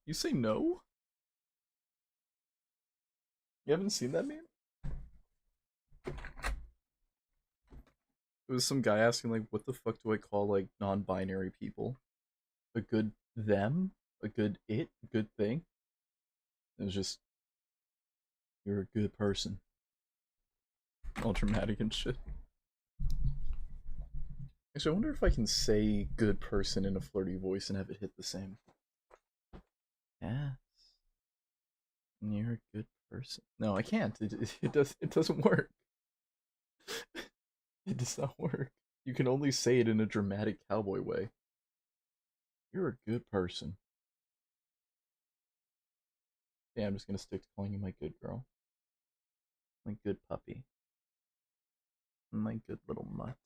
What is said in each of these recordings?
You say no? You haven't seen that meme? It was some guy asking like, what the fuck do I call like non-binary people? A good them? A good it? A good thing? It was just, you're a good person. All dramatic and shit. Actually, I wonder if I can say good person in a flirty voice and have it hit the same. Yes. You're a good person. No, I can't. It doesn't work. It does not work. You can only say it in a dramatic cowboy way. You're a good person. Yeah, I'm just gonna stick to calling you my good girl. My good puppy. My good little mutt.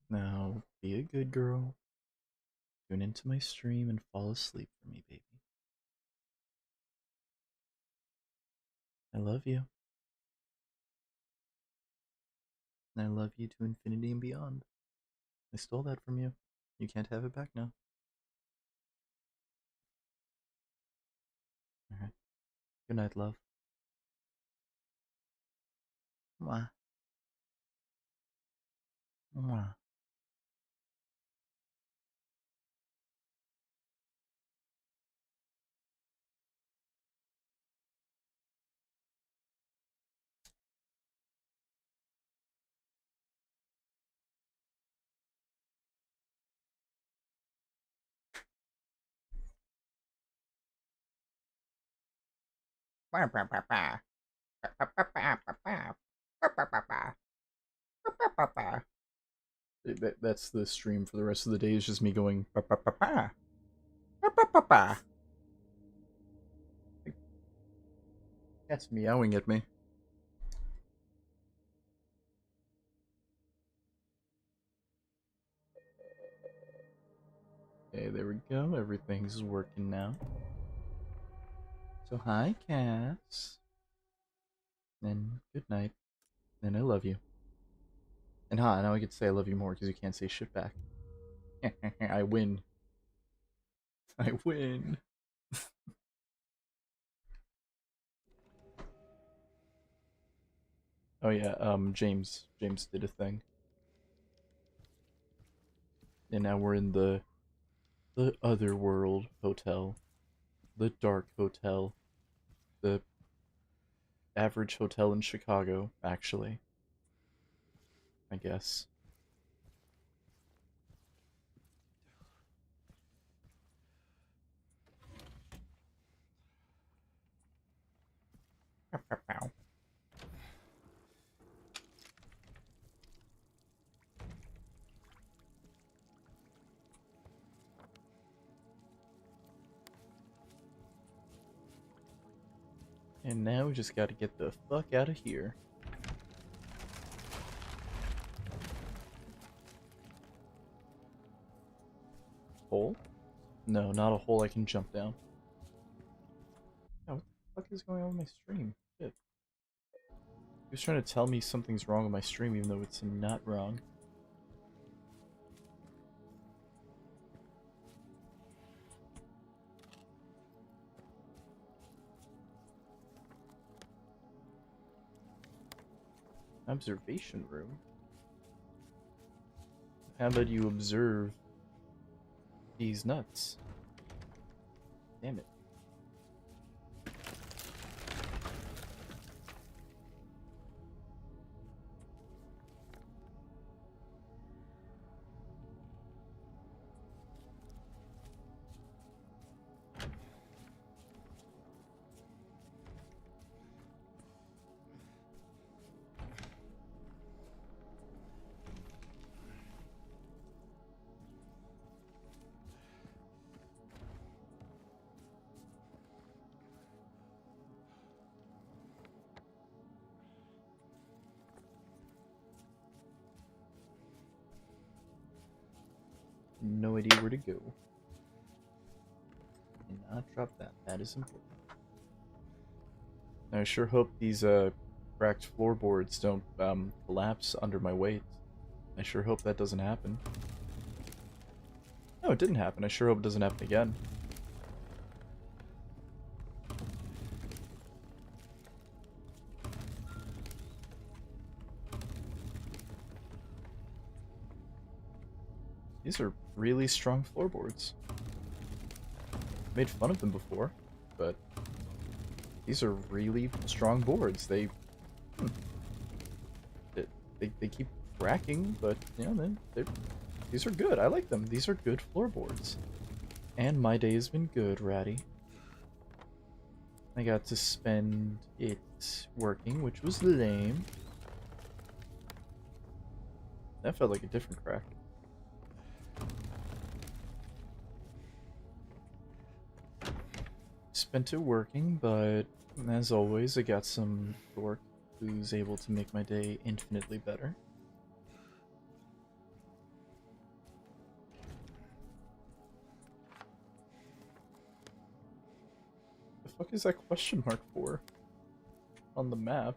Now, be a good girl. Tune into my stream and fall asleep for me, baby. I love you. And I love you to infinity and beyond. I stole that from you. You can't have it back now. Alright. Good night, love. Mwah. Mwah. That's the stream for the rest of the day. Is just me going. Cat's meowing at me. Okay, there we go. Everything's working now. So hi, cats. And good night. And I love you. And hi, now I get to say I love you more because you can't say shit back. I win. I win. Oh yeah, James did a thing. And now we're in the other world hotel. The dark hotel. The average hotel in Chicago, actually. I guess. And now we just gotta get the fuck out of here. Hole? No, not a hole I can jump down. Oh, what the fuck is going on with my stream? Shit. He was trying to tell me something's wrong with my stream even though it's not wrong. Observation room? How about you observe these nuts? Damn it. No idea where to go. And not drop that. That is important. I sure hope these cracked floorboards don't collapse under my weight. I sure hope that doesn't happen. No, it didn't happen. I sure hope it doesn't happen again. These are really strong floorboards. Made fun of them before, but these are really strong boards. They they keep cracking, but yeah, these are good. I like them. These are good floorboards. And my day has been good, Ratty. I got to spend it working, which was lame. That felt like a different crack. Spent it working, but as always, I got some dork who's able to make my day infinitely better. The fuck is that question mark for? On the map?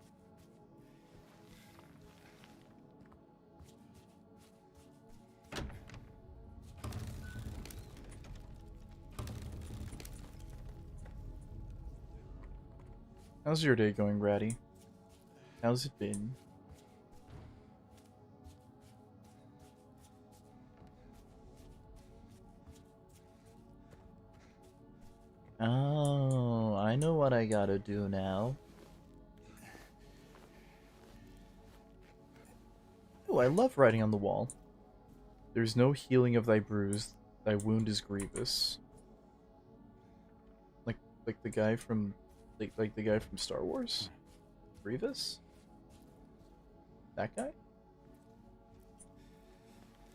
How's your day going, Ratty? How's it been? Oh, I know what I gotta do now. Oh, I love writing on the wall. There's no healing of thy bruise, thy wound is grievous. Like the guy from like the guy from Star Wars? Grievous? That guy?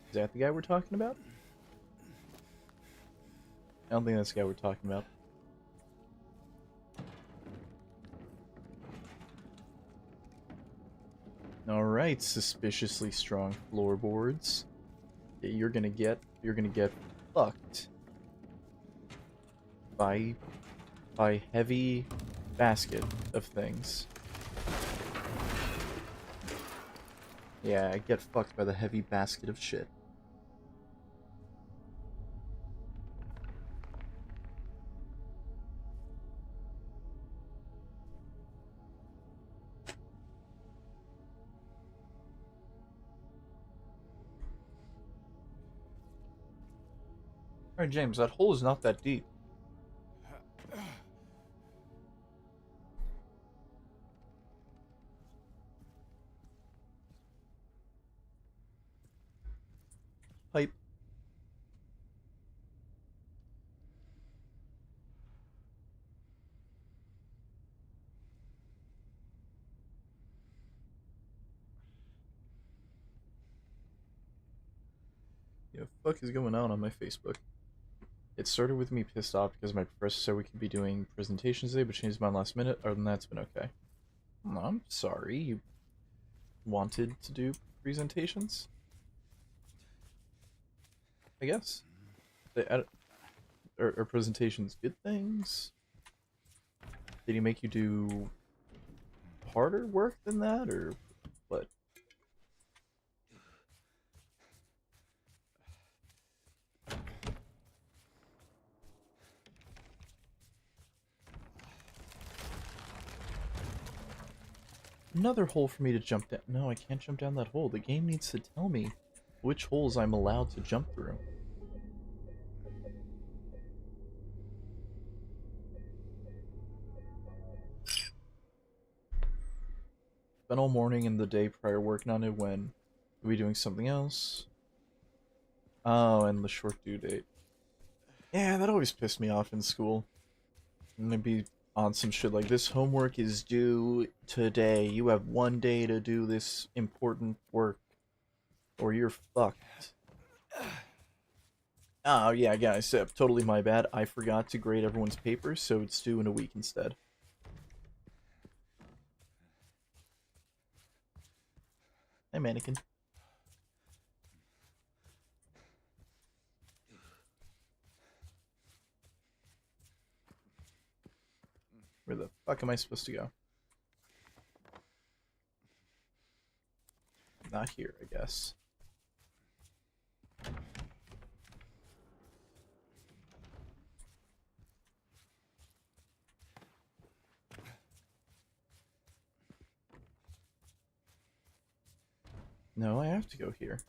Is that the guy we're talking about? I don't think that's the guy we're talking about. Alright, suspiciously strong floorboards. You're gonna get fucked by heavy basket of things. Yeah, I get fucked by the heavy basket of shit. Alright, James, that hole is not that deep. Pipe. Yeah, fuck is going on my Facebook? It started with me pissed off because my professor said we could be doing presentations today, but changed his mind last minute. Other than that, it's been okay. I'm sorry, you wanted to do presentations? I guess. Are presentations good things? Did he make you do harder work than that, or what? Another hole for me to jump down. No, I can't jump down that hole. The game needs to tell me which holes I'm allowed to jump through. Spent all morning and the day prior working on it when we'll be doing something else. Oh, and the short due date. Yeah, that always pissed me off in school. Maybe on some shit like this homework is due today. You have 1 day to do this important work, or you're fucked. Oh yeah, guys, totally my bad. I forgot to grade everyone's papers, so it's due in a week instead. Hey, mannequin. Where the fuck am I supposed to go? Not here, I guess. No, I have to go here.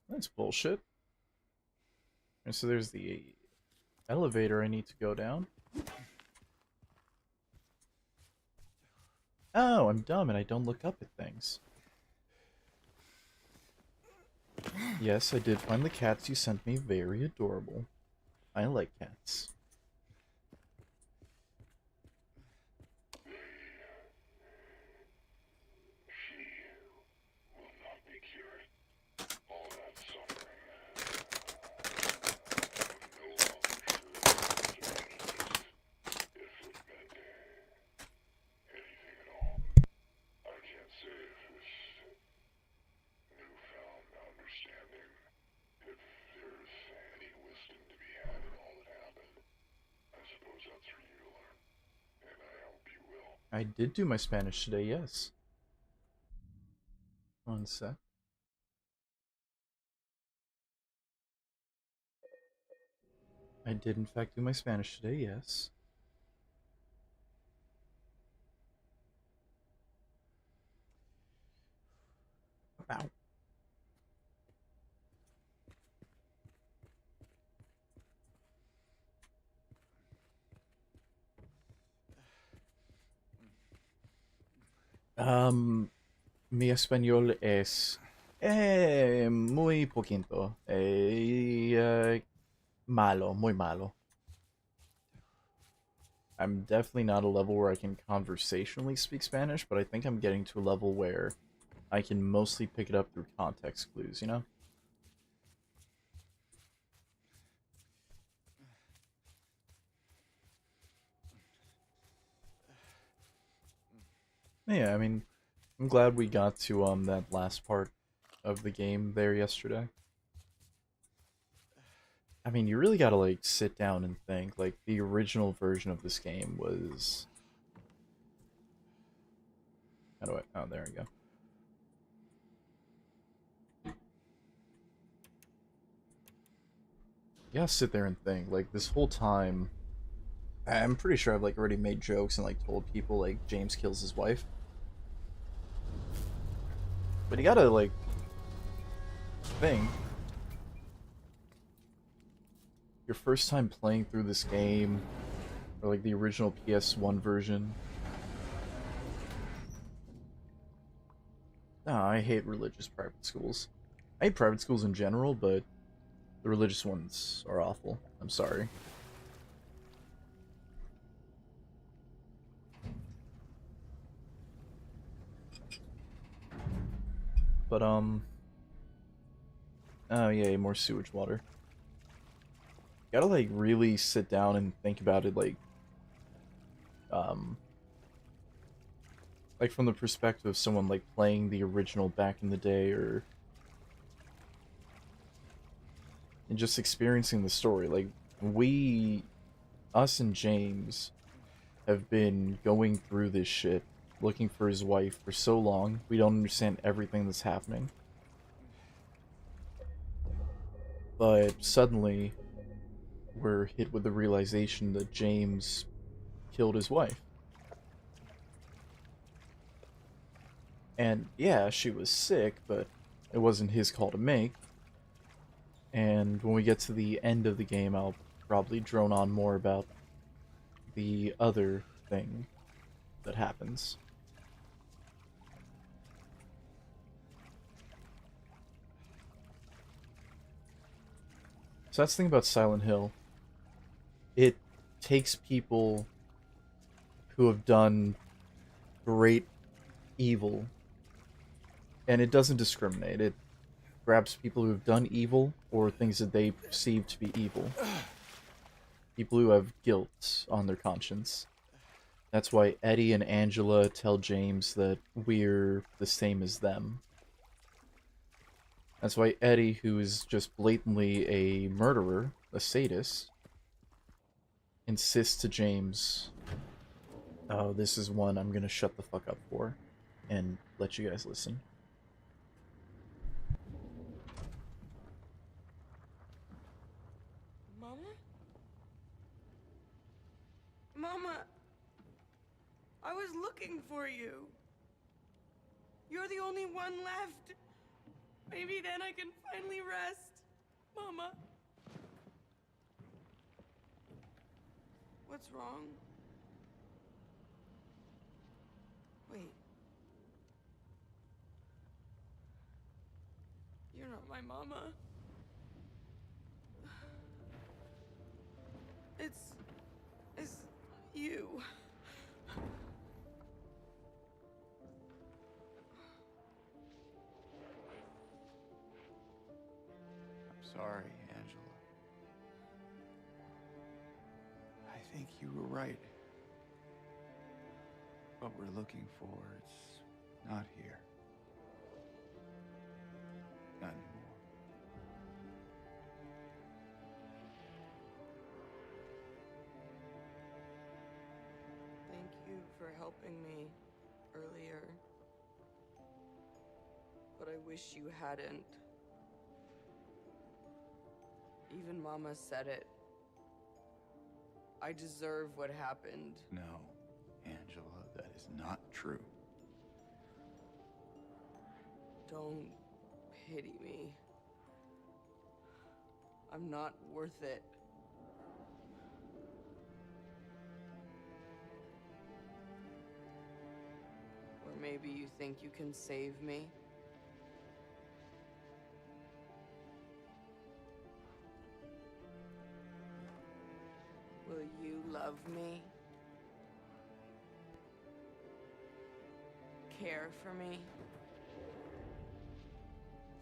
That's bullshit. And so there's the elevator I need to go down. Oh, I'm dumb and I don't look up at things. Yes, I did find the cats you sent me very adorable. I like cats. I did do my Spanish today, yes. One sec. I did in fact do my Spanish today, yes. Ow. Mi español es muy poquito. Malo, muy malo. I'm definitely not a level where I can conversationally speak Spanish, but I think I'm getting to a level where I can mostly pick it up through context clues, you know? Yeah, I mean, I'm glad we got to that last part of the game there yesterday. I mean, you really gotta like sit down and think. Like the original version of this game was. How do I? Oh, there we go. You gotta sit there and think. Like this whole time, I'm pretty sure I've like already made jokes and like told people like James kills his wife. But you gotta like think. Your first time playing through this game, or like the original PS1 version. Nah, I hate religious private schools. I hate private schools in general, but the religious ones are awful. I'm sorry. But oh yeah, more sewage water. You gotta like really sit down and think about it um like from the perspective of someone like playing the original back in the day, or and just experiencing the story. Like we us and James have been going through this shit looking for his wife for so long. We don't understand everything that's happening. But suddenly we're hit with the realization that James killed his wife. And yeah, she was sick, but it wasn't his call to make. And when we get to the end of the game, I'll probably drone on more about the other thing that happens. So that's the thing about Silent Hill. It takes people who have done great evil, and it doesn't discriminate. It grabs people who have done evil or things that they perceive to be evil. People who have guilt on their conscience. That's why Eddie and Angela tell James that we're the same as them. That's why Eddie, who is just blatantly a murderer, a sadist, insists to James, oh, this is one I'm gonna shut the fuck up for. and let you guys listen. Mama? Mama, I was looking for you. You're the only one left. Maybe then I can finally rest. Mama. What's wrong? Wait. You're not my mama. It's you. I'm sorry, Angela. I think you were right. What we're looking for, it's not here. Not anymore. Thank you for helping me earlier. But I wish you hadn't. Even Mama said it. I deserve what happened. No, Angela, that is not true. Don't pity me. I'm not worth it. Or maybe you think you can save me? Will you love me? Care for me?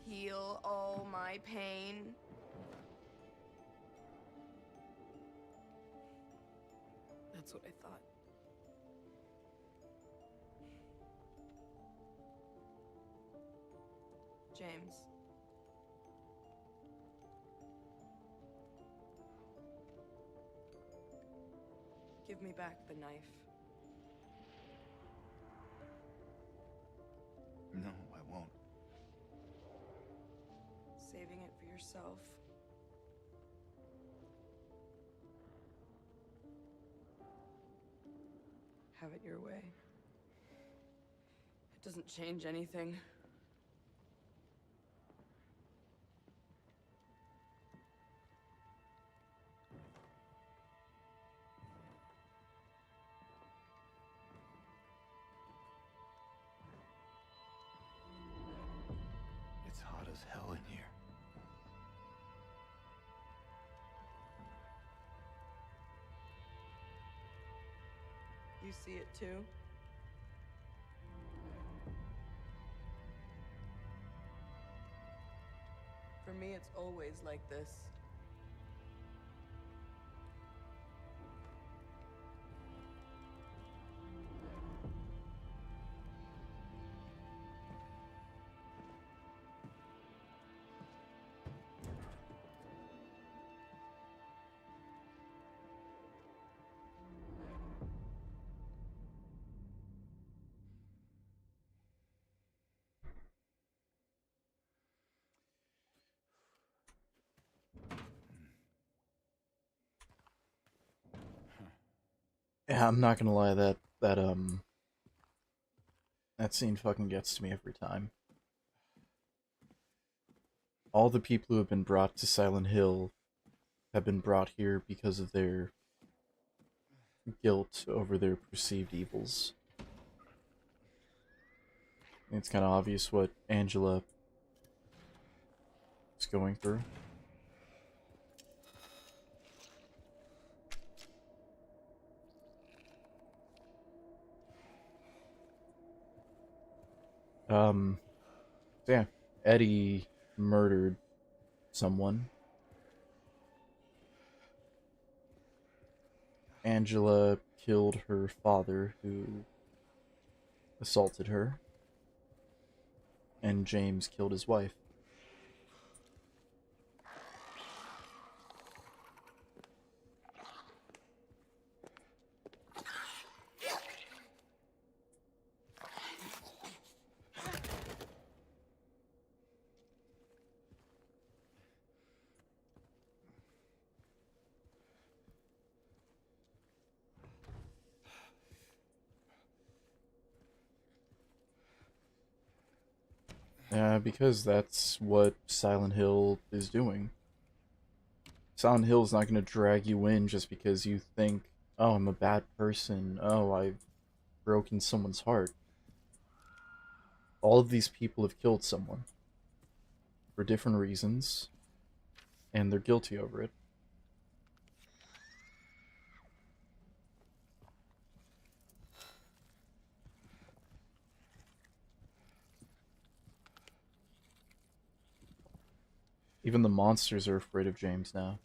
Heal all my pain? That's what I thought. James. Give me back the knife. No, I won't. Saving it for yourself. Have it your way. It doesn't change anything. It's hot as hell in here. You see it too? For me, it's always like this. Yeah, I'm not gonna lie, that scene fucking gets to me every time. All the people who have been brought to Silent Hill have been brought here because of their guilt over their perceived evils. It's kind of obvious what Angela is going through. So yeah, Eddie murdered someone. Angela killed her father, who assaulted her. And James killed his wife. Yeah, because that's what Silent Hill is doing. Silent Hill is not going to drag you in just because you think, oh, I'm a bad person. Oh, I've broken someone's heart. All of these people have killed someone for different reasons, and they're guilty over it. Even the monsters are afraid of James now.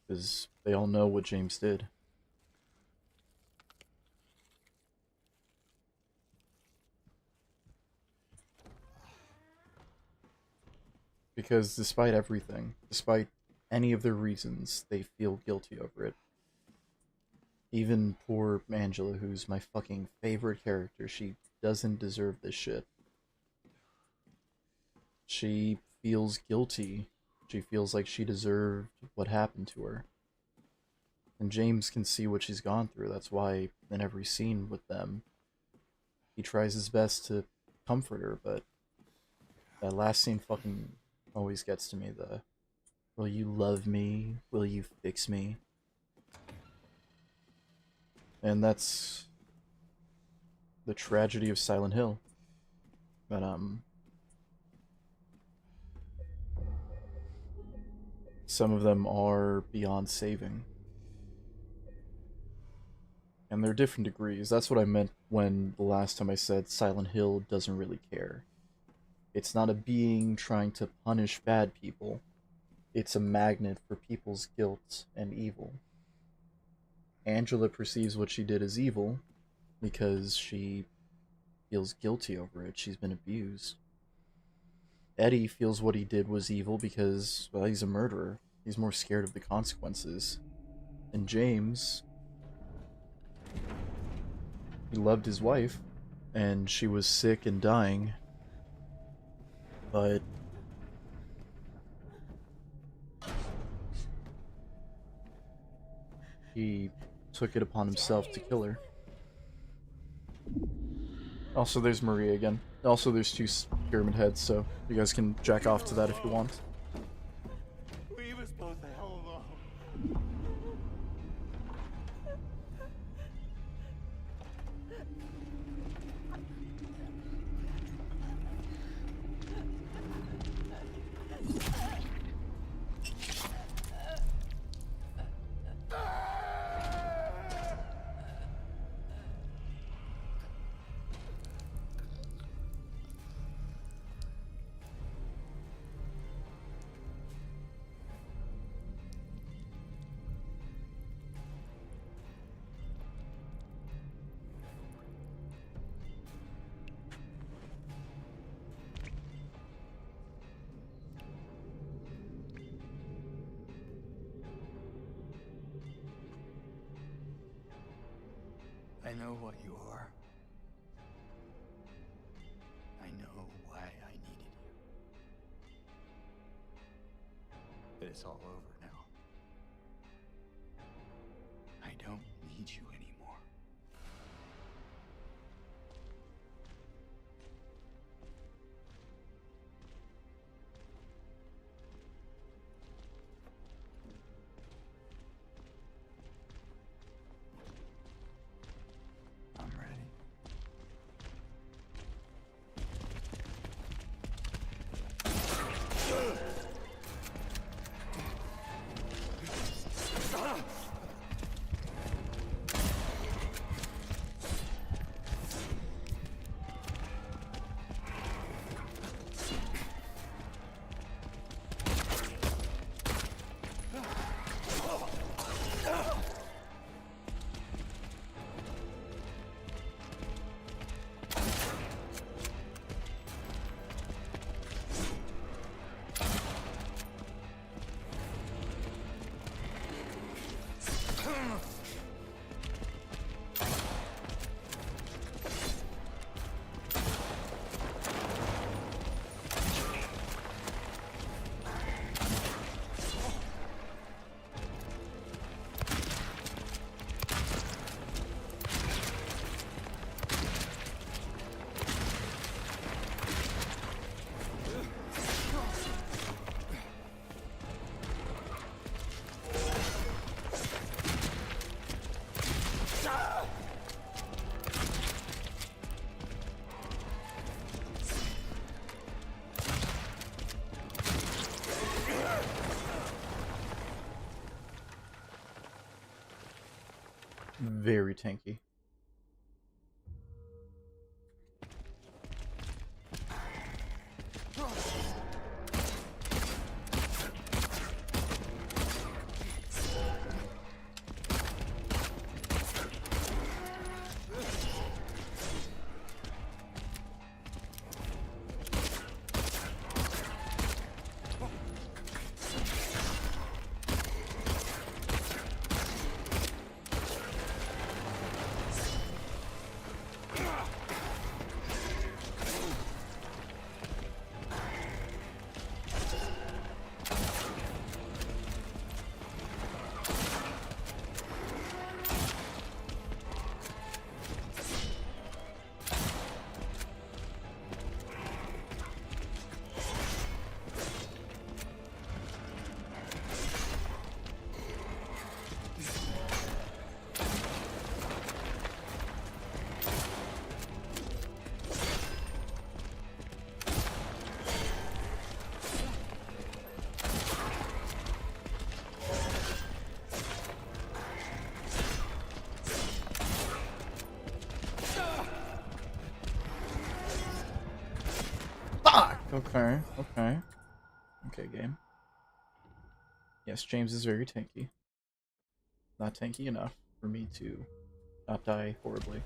Because they all know what James did. Because despite everything, despite any of their reasons, they feel guilty over it. Even poor Angela, who's my fucking favorite character, she doesn't deserve this shit. She feels guilty. She feels like she deserved what happened to her. And James can see what she's gone through. That's why in every scene with them, he tries his best to comfort her, but that last scene fucking always gets to me. The, will you love me? Will you fix me? And that's the tragedy of Silent Hill. But, some of them are beyond saving. And they're different degrees. That's what I meant when the last time I said Silent Hill doesn't really care. It's not a being trying to punish bad people. It's a magnet for people's guilt and evil. Angela perceives what she did as evil because she feels guilty over it. She's been abused. Eddie feels what he did was evil because, well, he's a murderer. He's more scared of the consequences. And James, he loved his wife, and she was sick and dying, but he took it upon himself to kill her. Also, there's Maria again. Also, there's two pyramid heads, so you guys can jack off to that if you want. Leave us both the hell alone. I know what you are. I know why I needed you. But it's all over now. I don't need you anymore. I'm ready. very tanky. Fuck! Okay, okay. Okay, game. Yes, James is very tanky. Not tanky enough for me to not die horribly.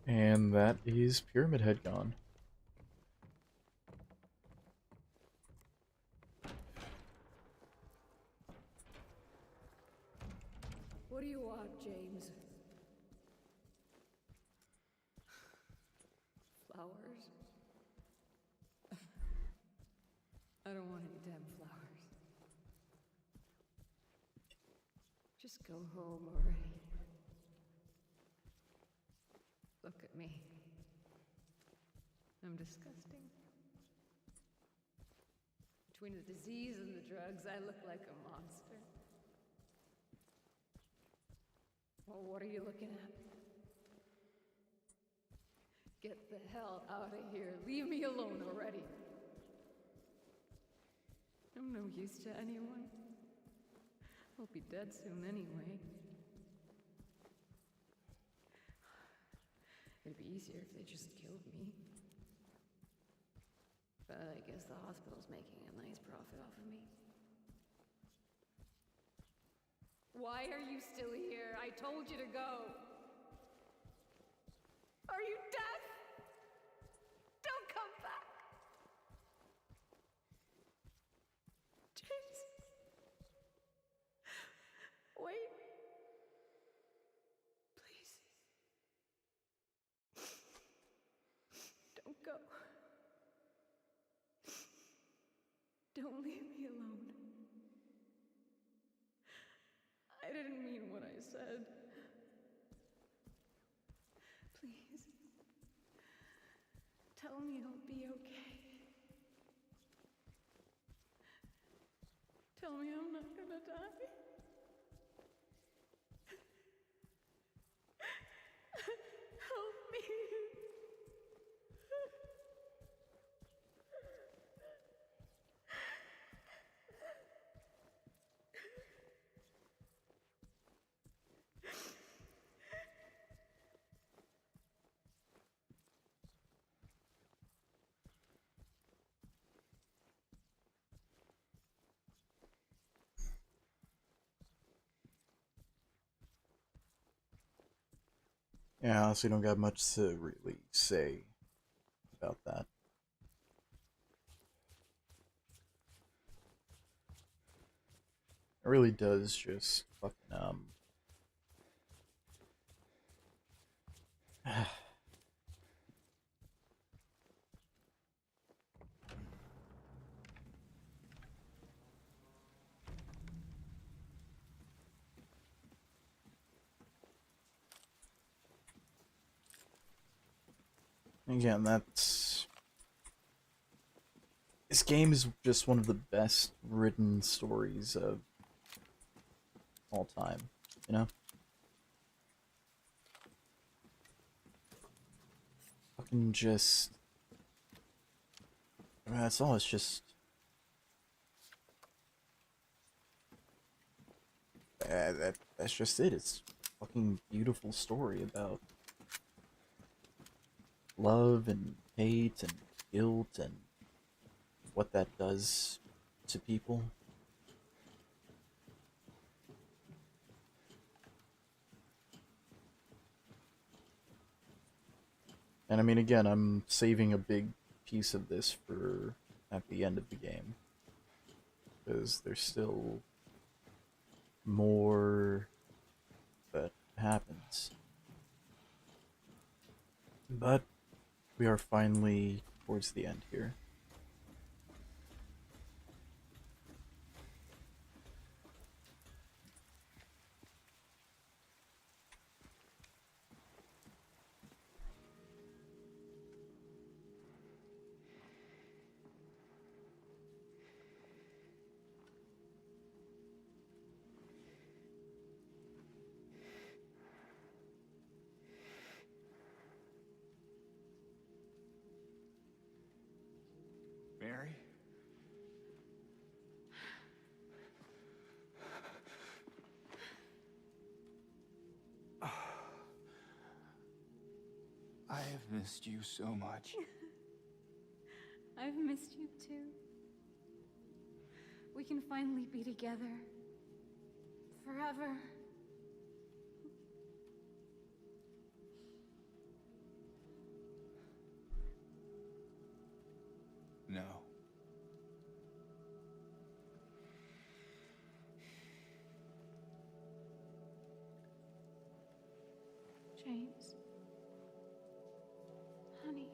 And that is Pyramid Head gone. What do you want, James? Flowers? I don't want any damn flowers. Just go home already. Look at me. I'm disgusting. Between the disease and the drugs, I look like a monster. Well, what are you looking at? Get the hell out of here. Leave me alone already. I'm no use to anyone. I'll be dead soon anyway. It'd be easier if they just killed me. But I guess the hospital's making a nice profit off of me. Why are you still here? I told you to go. Are you deaf? Don't come back. James. Wait. Please. Don't go. Don't leave me alone. I didn't mean what I said. Please. Tell me I'll be okay. Tell me I'm not gonna die. Help me. Yeah, I honestly don't got much to really say about that. It really does just fucking again, this game is just one of the best written stories of all time, you know? Fucking just I mean, that's all, it's just that's just it. It's a fucking beautiful story about love and hate and guilt and what that does to people. And I mean, again, I'm saving a big piece of this for at the end of the game, because there's still more that happens. But we are finally towards the end here. Mary? I have missed you so much. I've missed you too. We can finally be together. Forever. No. James. Honey.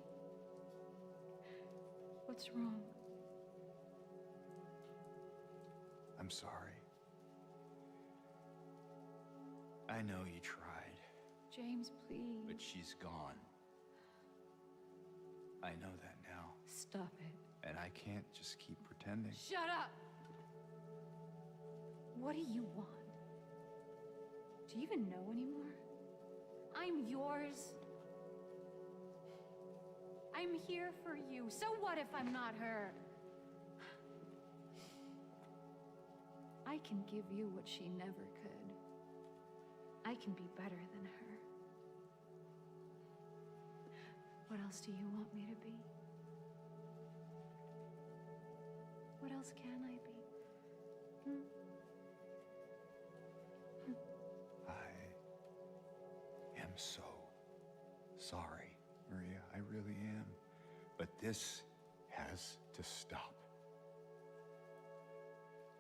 What's wrong? I'm sorry. I know you tried, James, please. but she's gone. I know that now. Stop it. And I can't just keep pretending. Shut up! What do you want? Do you even know anymore? I'm yours. I'm here for you. So what if I'm not her? I can give you what she never could. I can be better than her. What else do you want me to be? What else can I be? I am so sorry, Maria. I really am. But this has to stop.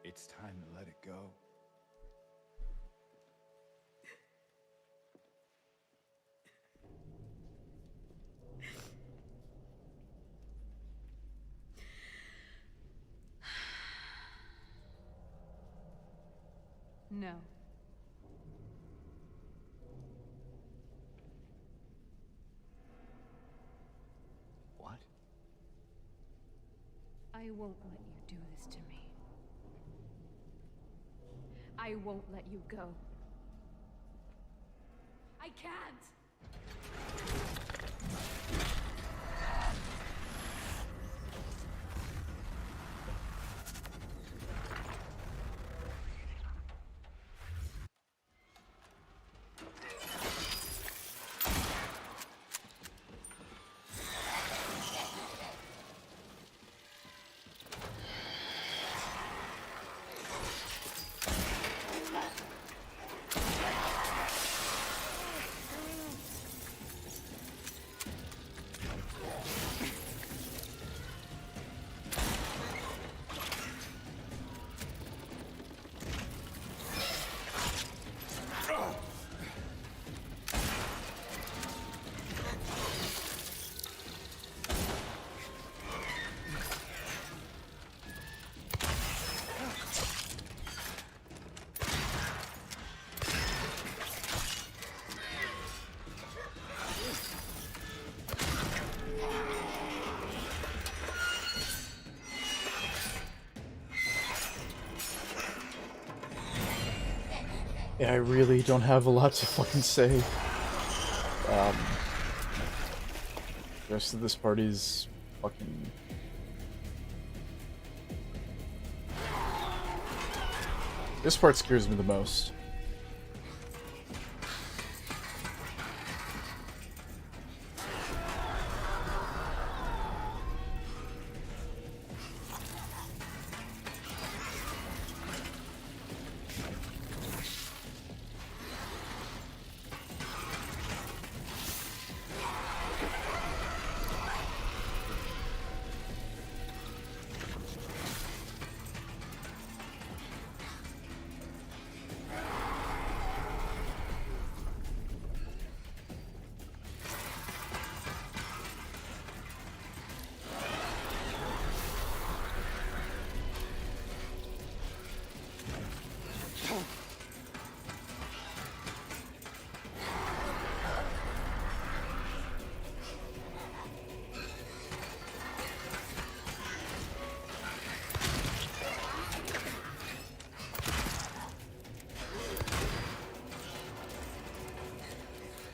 It's time to let it go. No. What? I won't let you do this to me. I won't let you go. I can't! Yeah, I really don't have a lot to fucking say. The rest of this party's fucking... This part scares me the most.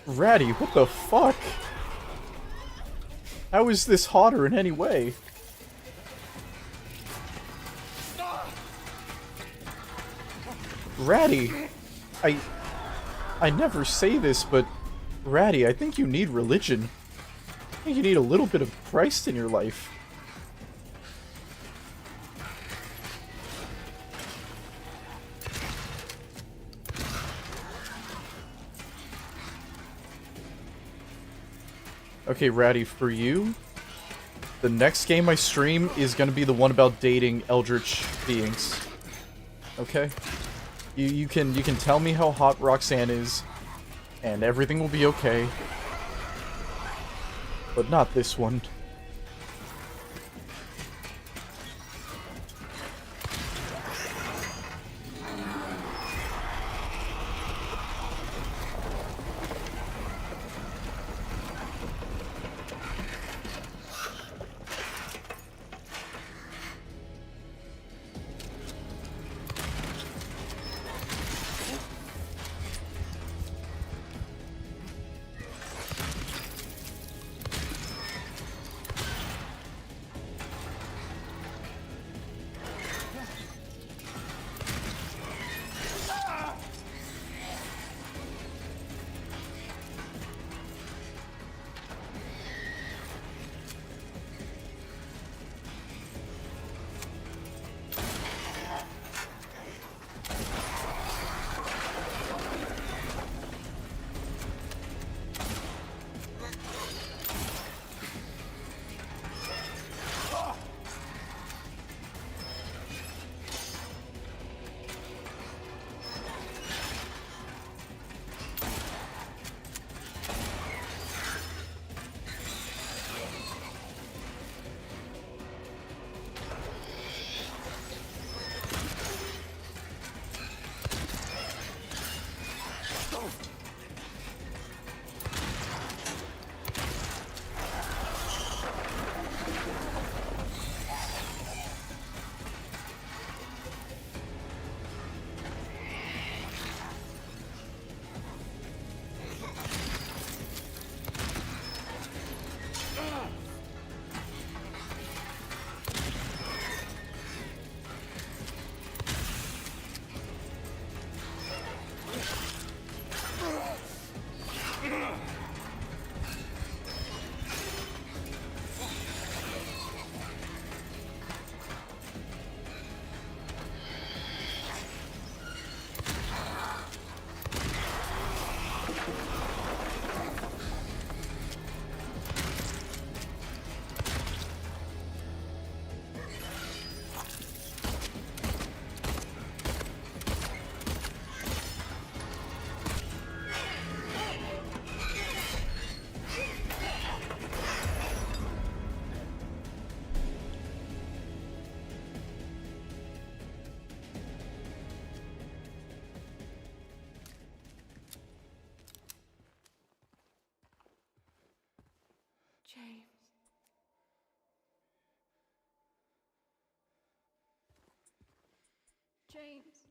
Ratty, what the fuck? How is this hotter in any way? Ratty, I never say this, but Ratty, I think you need religion. I think you need a little bit of Christ in your life. Okay, Ratty, for you, the next game I stream is gonna be the one about dating eldritch beings. Okay? You can tell me how hot Roxanne is, and everything will be okay. But not this one. James.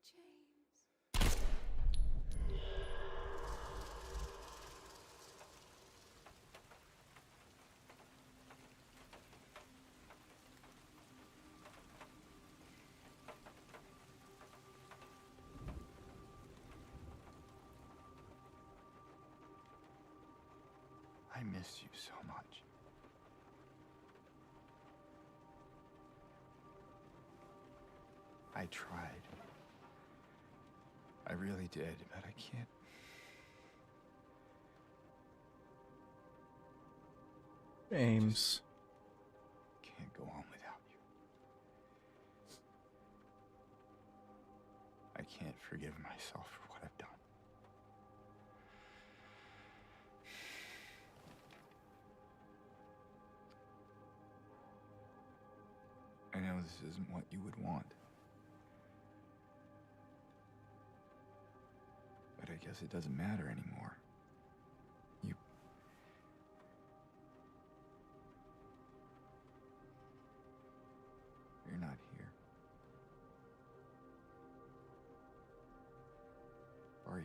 James. I miss you so much. I tried. I really did, but I can't. James. Can't go on without you. I can't forgive myself for what I've done. I know this isn't what you would want. But I guess it doesn't matter anymore. You're not here. Are you?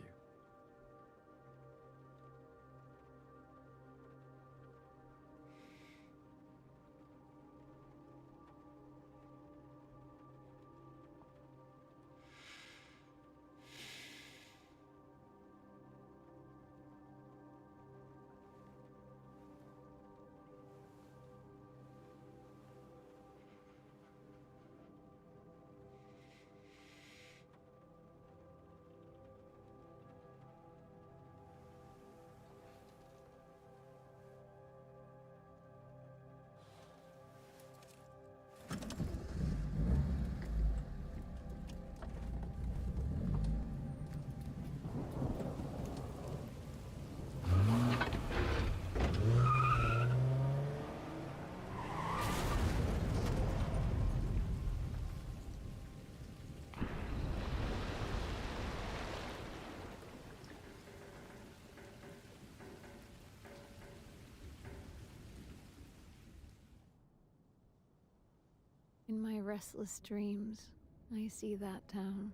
In my restless dreams, I see that town.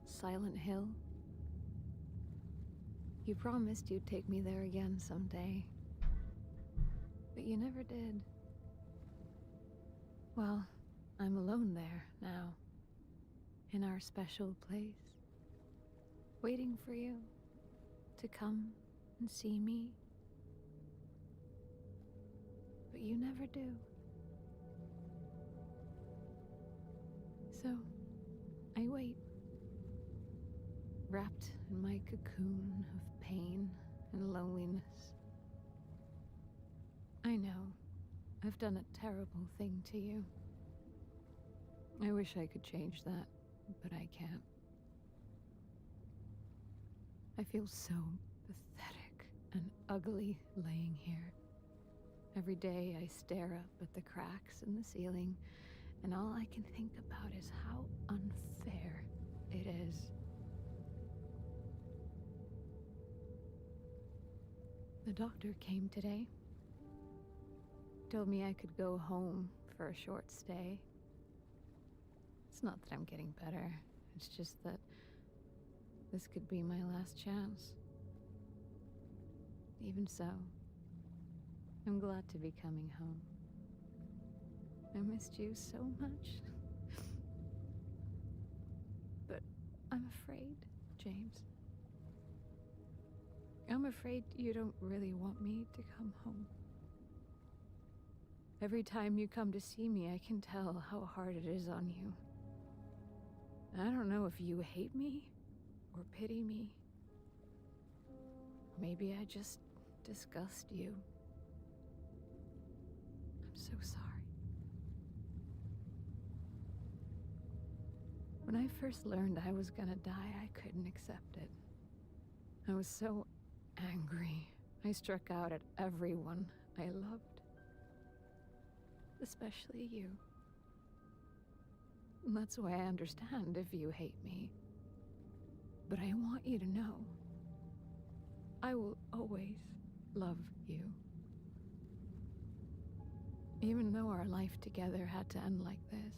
Silent Hill. You promised you'd take me there again someday. But you never did. Well, I'm alone there now. In our special place. Waiting for you to come and see me. But you never do. So, I wait. Wrapped in my cocoon of pain and loneliness. I know, I've done a terrible thing to you. I wish I could change that, but I can't. I feel so pathetic and ugly laying here. Every day I stare up at the cracks in the ceiling, and all I can think about is how unfair it is. The doctor came today. Told me I could go home for a short stay. It's not that I'm getting better. It's just that this could be my last chance. Even so, I'm glad to be coming home. I missed you so much. But I'm afraid, James. I'm afraid you don't really want me to come home. Every time you come to see me, I can tell how hard it is on you. I don't know if you hate me or pity me. Maybe I just disgust you. I'm so sorry. When I first learned I was gonna die, I couldn't accept it. I was so angry. I struck out at everyone I loved. Especially you. And that's why I understand if you hate me. But I want you to know, I will always love you. Even though our life together had to end like this,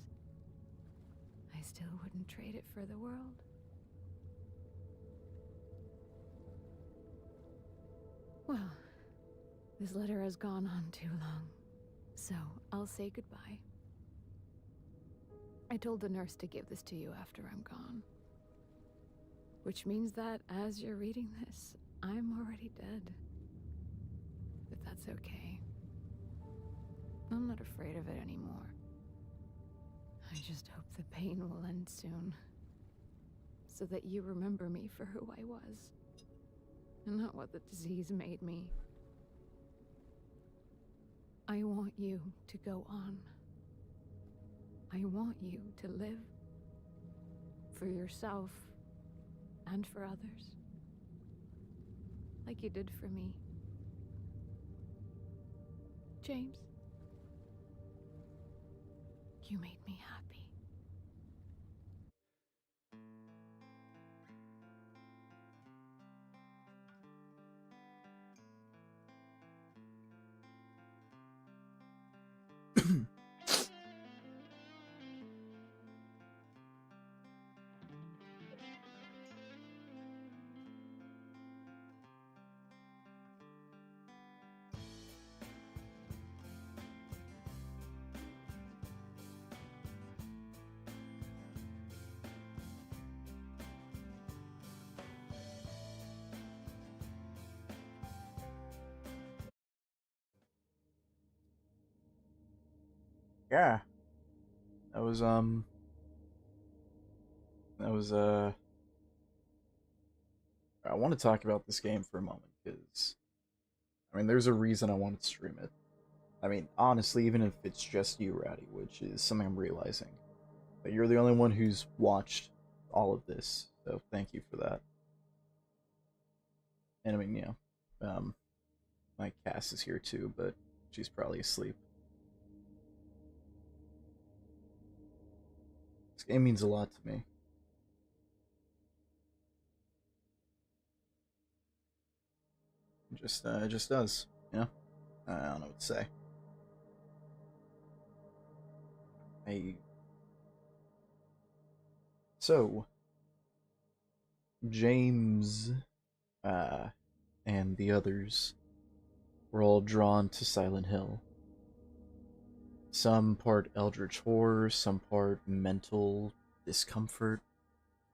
I still wouldn't trade it for the world. Well, this letter has gone on too long, so I'll say goodbye. I told the nurse to give this to you after I'm gone. Which means that, as you're reading this, I'm already dead. But that's okay. I'm not afraid of it anymore. I just hope the pain will end soon. So that you remember me for who I was. And not what the disease made me. I want you to go on. I want you to live. For yourself. And for others. Like you did for me. James. You made me happy. Yeah. That was I want to talk about this game for a moment because I mean there's a reason I wanted to stream it. I mean, honestly, even if it's just you, Ratty, which is something I'm realizing. But you're the only one who's watched all of this, so thank you for that. And I mean, my Cass is here too, but she's probably asleep. This game means a lot to me. It just does, you know? I don't know what to say. So, James, and the others were all drawn to Silent Hill. Some part eldritch horror, some part mental discomfort,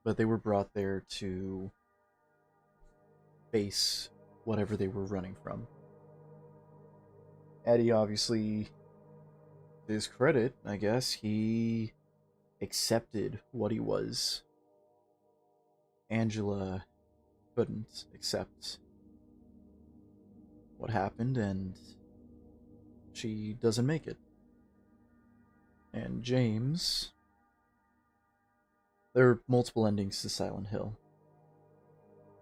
but they were brought there to face whatever they were running from. Eddie, obviously, to his credit, I guess, he accepted what he was. Angela couldn't accept what happened, and she doesn't make it. And James... There are multiple endings to Silent Hill,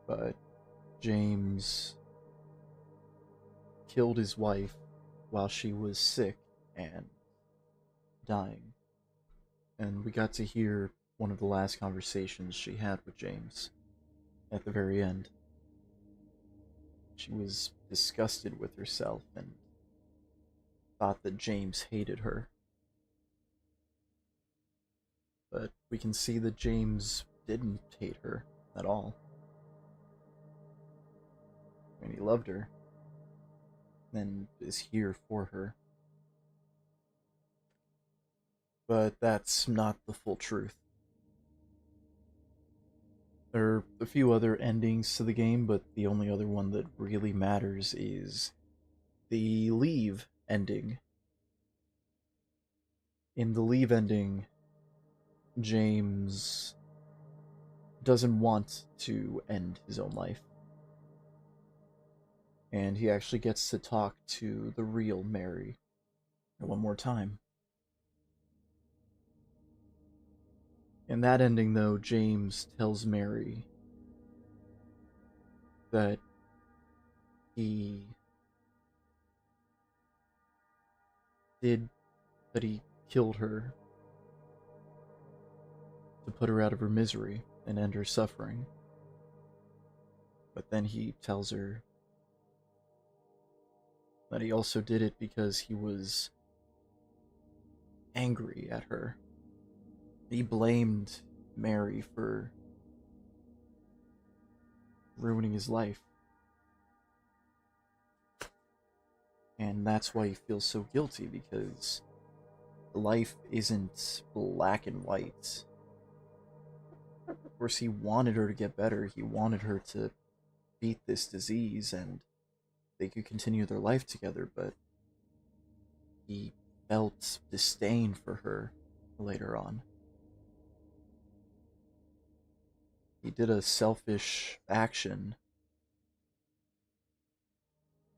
but James killed his wife while she was sick and dying. And we got to hear one of the last conversations she had with James at the very end. She was disgusted with herself and thought that James hated her. But we can see that James didn't hate her at all. I mean, he loved her and is here for her. But that's not the full truth. There are a few other endings to the game, but the only other one that really matters is the Leave ending. In the Leave ending, James doesn't want to end his own life. And he actually gets to talk to the real Mary one more time. In that ending, though, James tells Mary that he killed her to put her out of her misery and end her suffering. But then he tells her that he also did it because he was angry at her. He blamed Mary for ruining his life. And that's why he feels so guilty, because life isn't black and white. Of course, he wanted her to get better. He wanted her to beat this disease and they could continue their life together, but he felt disdain for her later on. He did a selfish action,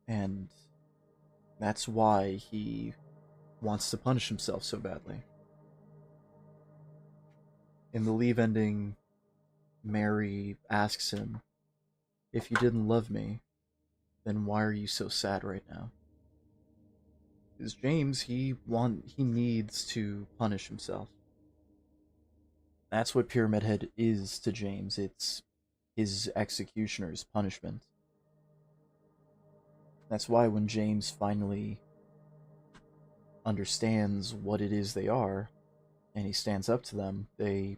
and that's why he wants to punish himself so badly. In the Leave ending, Mary asks him, "If you didn't love me, then why are you so sad right now?" Because James, he needs to punish himself. That's what Pyramid Head is to James. It's his executioner's punishment. That's why when James finally understands what it is they are, and he stands up to them, they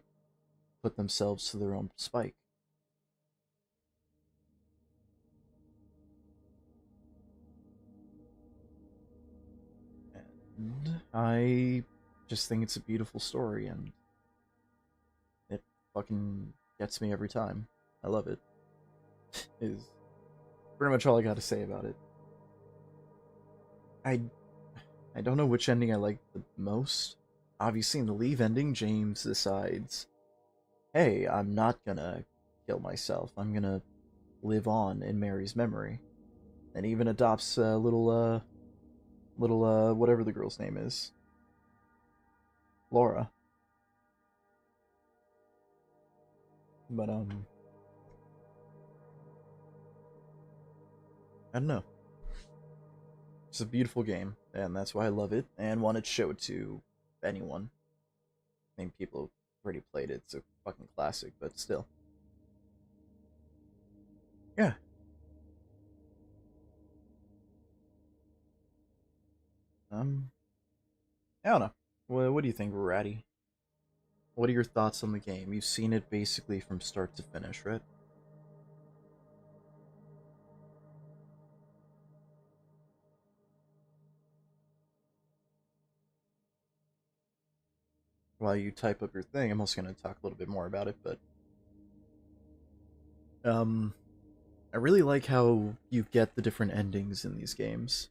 put themselves to their own spike. And I just think it's a beautiful story, and it fucking gets me every time. I love it. Is pretty much all I gotta say about it. I don't know which ending I like the most. Obviously, in the Leave ending, James decides, "Hey, I'm not gonna kill myself. I'm gonna live on in Mary's memory," and even adopts a little whatever the girl's name is, Laura. But I don't know. It's a beautiful game, and that's why I love it, and wanted to show it to anyone. I think people have already played it. It's a fucking classic, but still. Yeah. Um, I don't know. What do you think, Ratty? What are your thoughts on the game? You've seen it basically from start to finish, right? While you type up your thing, I'm also going to talk a little bit more about it, but um, I really like how you get the different endings in these games.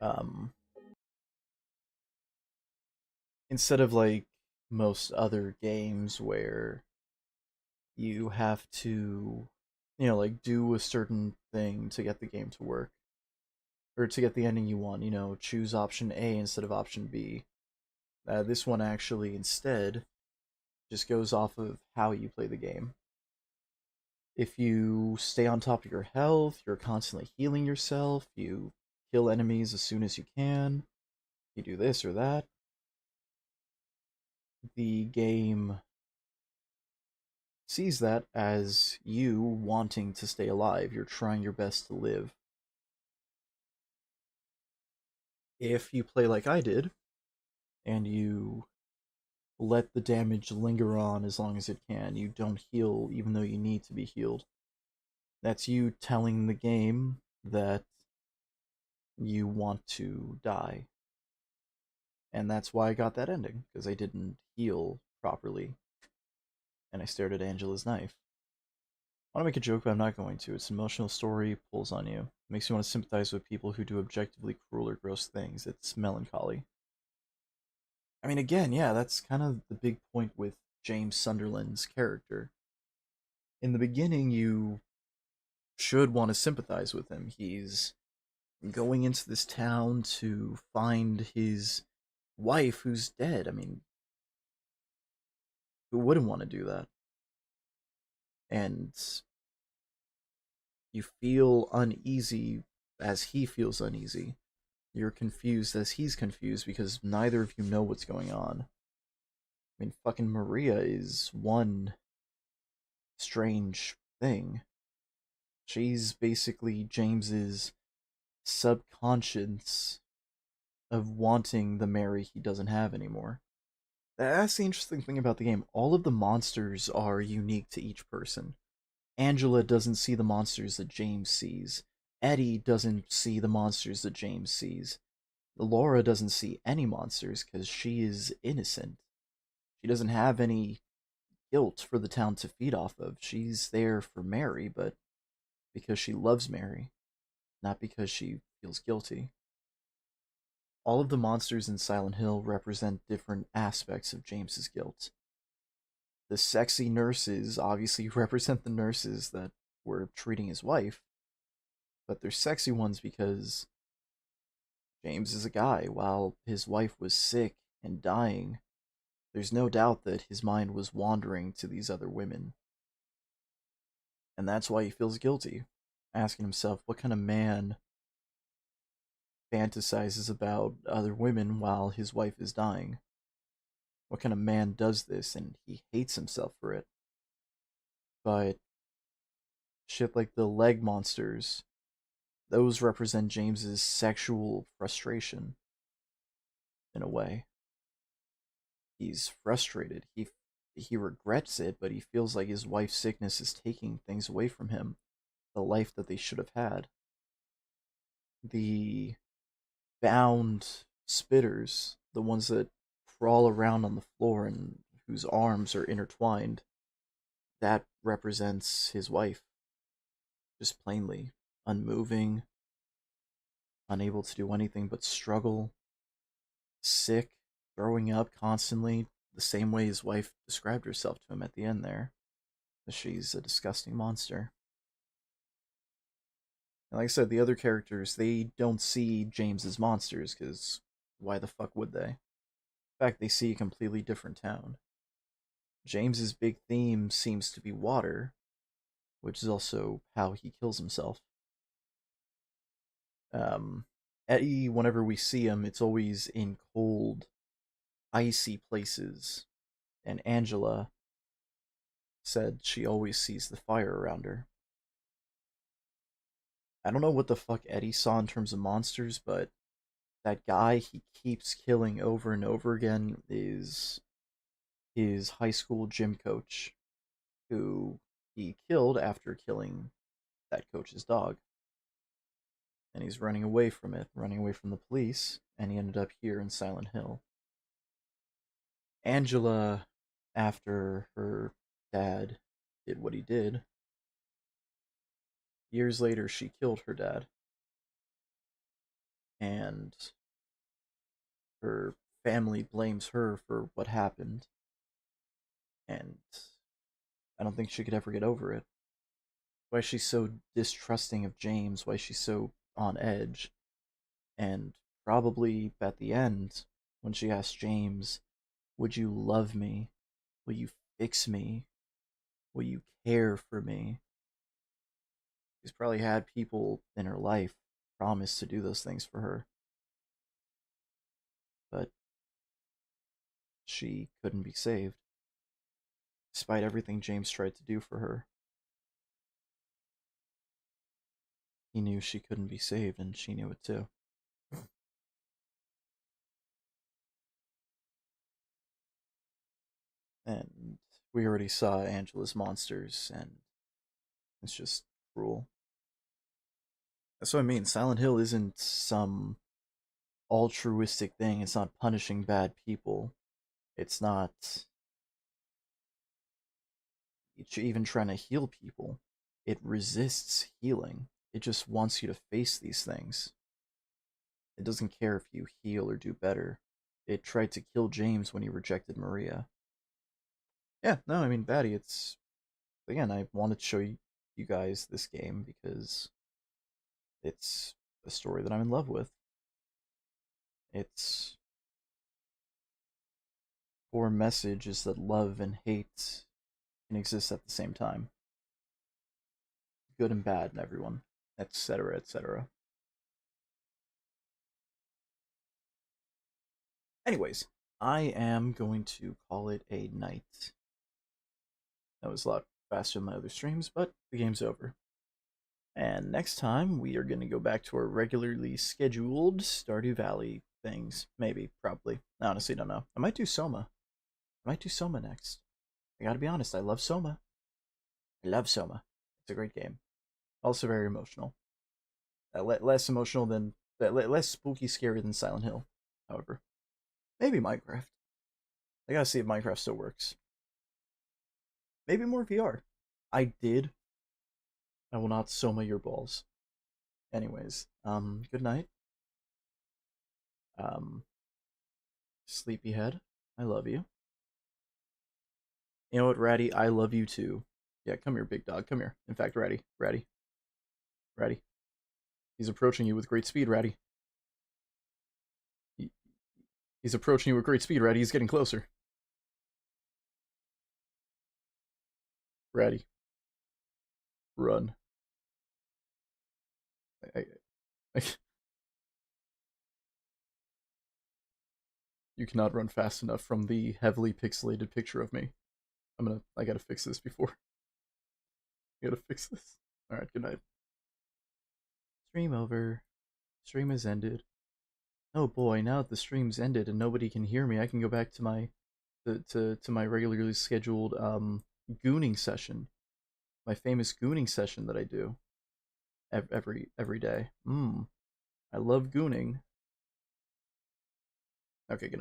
Um, Instead of like most other games where you have to, like do a certain thing to get the game to work or to get the ending you want, choose option A instead of option B. This one actually instead just goes off of how you play the game. If you stay on top of your health, you're constantly healing yourself, you kill enemies as soon as you can, you do this or that, the game sees that as you wanting to stay alive. You're trying your best to live. If you play like I did, and you let the damage linger on as long as it can, you don't heal even though you need to be healed. That's you telling the game that you want to die. And that's why I got that ending, because I didn't heal properly. And I stared at Angela's knife. I want to make a joke, but I'm not going to. It's an emotional story, pulls on you. It makes you want to sympathize with people who do objectively cruel or gross things. It's melancholy. I mean, again, yeah, that's kind of the big point with James Sunderland's character. In the beginning, you should want to sympathize with him. He's going into this town to find his wife who's dead. I mean, who wouldn't want to do that? And you feel uneasy as he feels uneasy. You're confused as he's confused because neither of you know what's going on. I mean, fucking Maria is one strange thing. She's basically James's subconscious of wanting the Mary he doesn't have anymore. That's the interesting thing about the game. All of the monsters are unique to each person. Angela doesn't see the monsters that James sees. Eddie doesn't see the monsters that James sees. Laura doesn't see any monsters because she is innocent. She doesn't have any guilt for the town to feed off of. She's there for Mary, but because she loves Mary, not because she feels guilty. All of the monsters in Silent Hill represent different aspects of James's guilt. The sexy nurses obviously represent the nurses that were treating his wife, but they're sexy ones because James is a guy. While his wife was sick and dying, there's no doubt that his mind was wandering to these other women. And that's why he feels guilty, asking himself what kind of man fantasizes about other women while his wife is dying. What kind of man does this? And he hates himself for it. But shit like the leg monsters, those represent James's sexual frustration in a way. He's frustrated. He regrets it, but he feels like his wife's sickness is taking things away from him, the life that they should have had. The bound spitters, the ones that crawl around on the floor and whose arms are intertwined, that represents his wife. Just plainly unmoving, unable to do anything but struggle, sick, throwing up constantly, the same way his wife described herself to him at the end there. That she's a disgusting monster. And like I said, the other characters, they don't see James as monsters, because why the fuck would they? In fact, they see a completely different town. James's big theme seems to be water, which is also how he kills himself. Eddie, whenever we see him, it's always in cold, icy places. And Angela said she always sees the fire around her. I don't know what the fuck Eddie saw in terms of monsters, but that guy he keeps killing over and over again is his high school gym coach, who he killed after killing that coach's dog. And he's running away from it, running away from the police, and he ended up here in Silent Hill. Angela, after her dad did what he did, years later she killed her dad. And her family blames her for what happened. And I don't think she could ever get over it. Why she's so distrusting of James, why she's so on edge. And probably at the end, when she asks James, would you love me? Will you fix me? Will you care for me? She's probably had people in her life promise to do those things for her. But she couldn't be saved, despite everything James tried to do for her. He knew she couldn't be saved, and she knew it too. And we already saw Angela's monsters, and it's just cruel. That's what I mean. Silent Hill isn't some altruistic thing. It's not punishing bad people. It's not even trying to heal people. It resists healing. It just wants you to face these things. It doesn't care if you heal or do better. It tried to kill James when he rejected Maria. Yeah, no, I mean, Batty, it's... Again, I wanted to show you guys this game because it's a story that I'm in love with. Its core message is that love and hate can exist at the same time. Good and bad in everyone, etc., etc. Anyways, I am going to call it a night. That was a lot faster than my other streams, but the game's over. And next time, we are going to go back to our regularly scheduled Stardew Valley things. Maybe, probably. I honestly don't know. I might do Soma. I might do Soma next. I gotta be honest, I love Soma. I love Soma. It's a great game. Also very emotional. Less emotional than less spooky, scary than Silent Hill. However, maybe Minecraft. I gotta see if Minecraft still works. Maybe more VR. I did. I will not Soma your balls. Anyways, good night. Sleepyhead, I love you. You know what, Ratty? I love you too. Yeah, come here, big dog. Come here. In fact, Ratty. He's approaching you with great speed, Ratty. He's approaching you with great speed, Ratty. He's getting closer. Ratty. Run. I You cannot run fast enough from the heavily pixelated picture of me. I gotta fix this before. I gotta fix this. Alright, good night. Stream over. Stream has ended. Oh boy, now that the stream's ended and nobody can hear me, I can go back to my to my regularly scheduled gooning session. My famous gooning session that I do every day. I love gooning. Okay, good night.